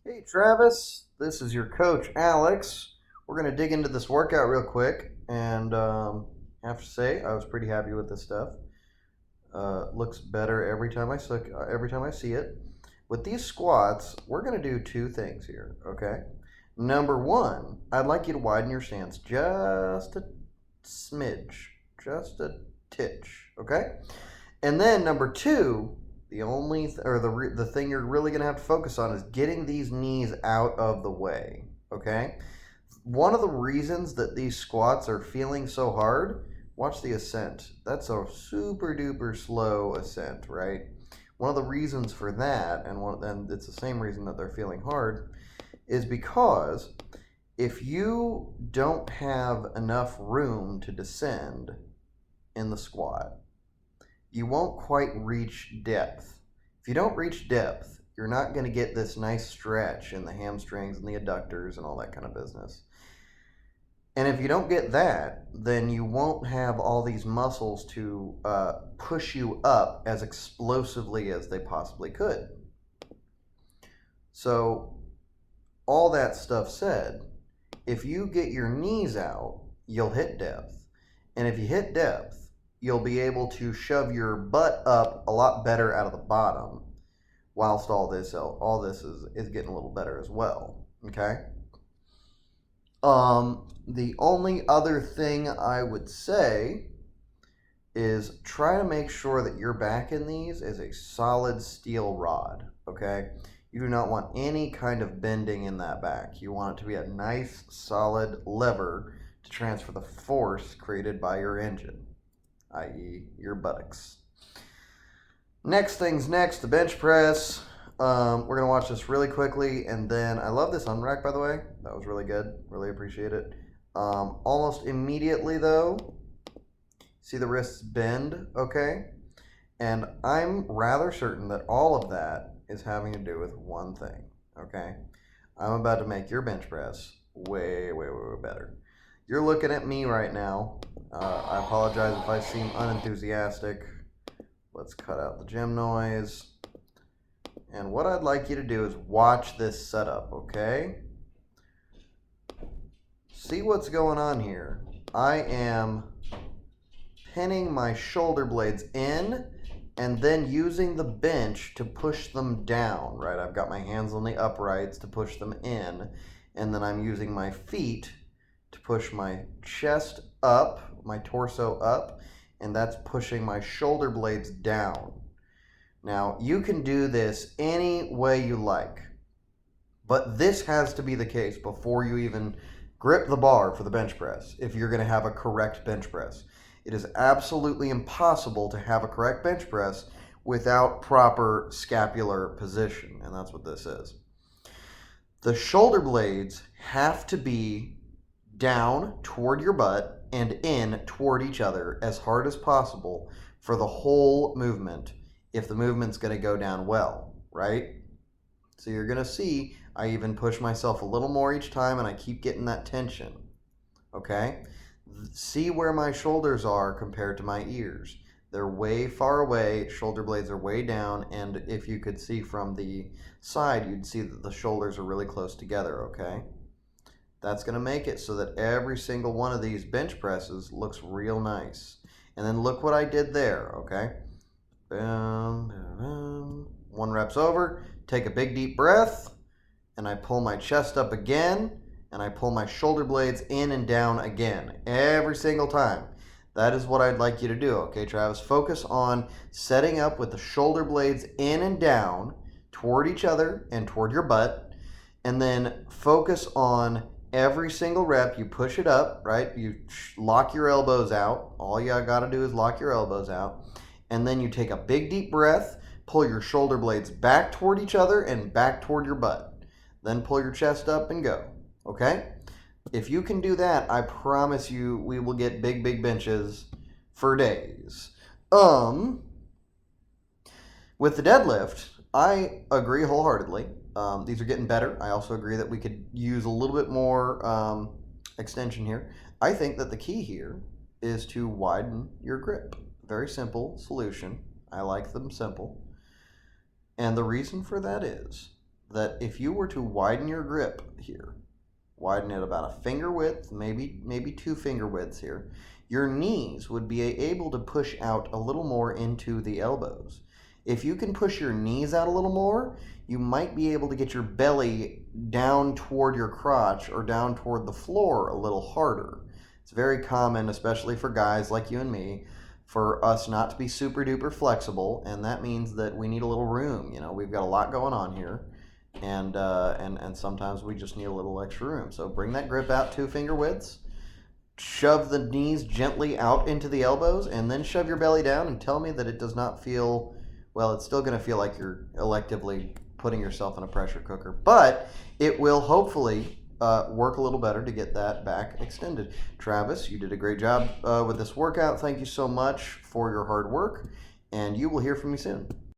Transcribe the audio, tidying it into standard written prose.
Hey Travis, this is your coach Alex. We're going to dig into this workout real quick, and I have to say I was pretty happy with this stuff. Looks better every time I see it. With these squats, we're going to do two things here. Okay. Number one, I'd like you to widen your stance just a smidge, just a titch. Okay. And then number two, the thing you're really going to have to focus on is getting these knees out of the way. Okay. One of the reasons that these squats are feeling so hard, watch the ascent. That's a super duper slow ascent, right? One of the reasons for that, and it's the same reason that they're feeling hard, is because if you don't have enough room to descend in the squat, you won't quite reach depth. If you don't reach depth, you're not going to get this nice stretch in the hamstrings and the adductors and all that kind of business. And if you don't get that, then you won't have all these muscles to push you up as explosively as they possibly could. So, all that stuff said, if you get your knees out, you'll hit depth. And if you hit depth, you'll be able to shove your butt up a lot better out of the bottom, whilst all this is getting a little better as well. Okay. The only other thing I would say is try to make sure that your back in these is a solid steel rod. Okay. You do not want any kind of bending in that back. You want it to be a nice, solid lever to transfer the force created by your engine, i.e. your buttocks. Next thing's next, the bench press. We're going to watch this really quickly, and then I love this unrack, by the way. That was really good. Really appreciate it. Almost immediately, though, see the wrists bend, okay? And I'm rather certain that all of that is having to do with one thing, okay? I'm about to make your bench press way, way, way, way better. You're looking at me right now. I apologize if I seem unenthusiastic. Let's cut out the gym noise. And what I'd like you to do is watch this setup, okay? See what's going on here. I am pinning my shoulder blades in and then using the bench to push them down, right? I've got my hands on the uprights to push them in, and then I'm using my feet to push my chest up, my torso up, and that's pushing my shoulder blades down. Now, you can do this any way you like, but this has to be the case before you even grip the bar for the bench press if you're going to have a correct bench press. It is absolutely impossible to have a correct bench press without proper scapular position, and that's what this is. The shoulder blades have to be down toward your butt and in toward each other as hard as possible for the whole movement if the movement's going to go down well, right? So you're going to see I even push myself a little more each time and I keep getting that tension, okay? See where my shoulders are compared to my ears. They're way far away, shoulder blades are way down, and if you could see from the side, you'd see that the shoulders are really close together, okay? That's going to make it so that every single one of these bench presses looks real nice. And then look what I did there, okay? One rep's over, take a big deep breath, and I pull my chest up again, and I pull my shoulder blades in and down again, every single time. That is what I'd like you to do, okay, Travis? Focus on setting up with the shoulder blades in and down toward each other and toward your butt, and then focus on every single rep. You push it up, right? You lock your elbows out. All you got to do is lock your elbows out. And then you take a big deep breath, pull your shoulder blades back toward each other and back toward your butt. Then pull your chest up and go. Okay? If you can do that, I promise you we will get big, big benches for days. With the deadlift, I agree wholeheartedly. These are getting better. I also agree that we could use a little bit more extension here. I think that the key here is to widen your grip. Very simple solution. I like them simple. And the reason for that is that if you were to widen your grip here, widen it about a finger width, maybe 2 finger widths here, your knees would be able to push out a little more into the elbows. If you can push your knees out a little more, you might be able to get your belly down toward your crotch or down toward the floor a little harder. It's very common, especially for guys like you and me, for us not to be super duper flexible, and that means that we need a little room. You know, we've got a lot going on here, and sometimes we just need a little extra room. So bring that grip out 2 finger widths, shove the knees gently out into the elbows, and then shove your belly down and tell me that it does not feel, well, it's still going to feel like you're electively putting yourself in a pressure cooker, but it will hopefully work a little better to get that back extended. Travis, you did a great job with this workout. Thank you so much for your hard work, and you will hear from me soon.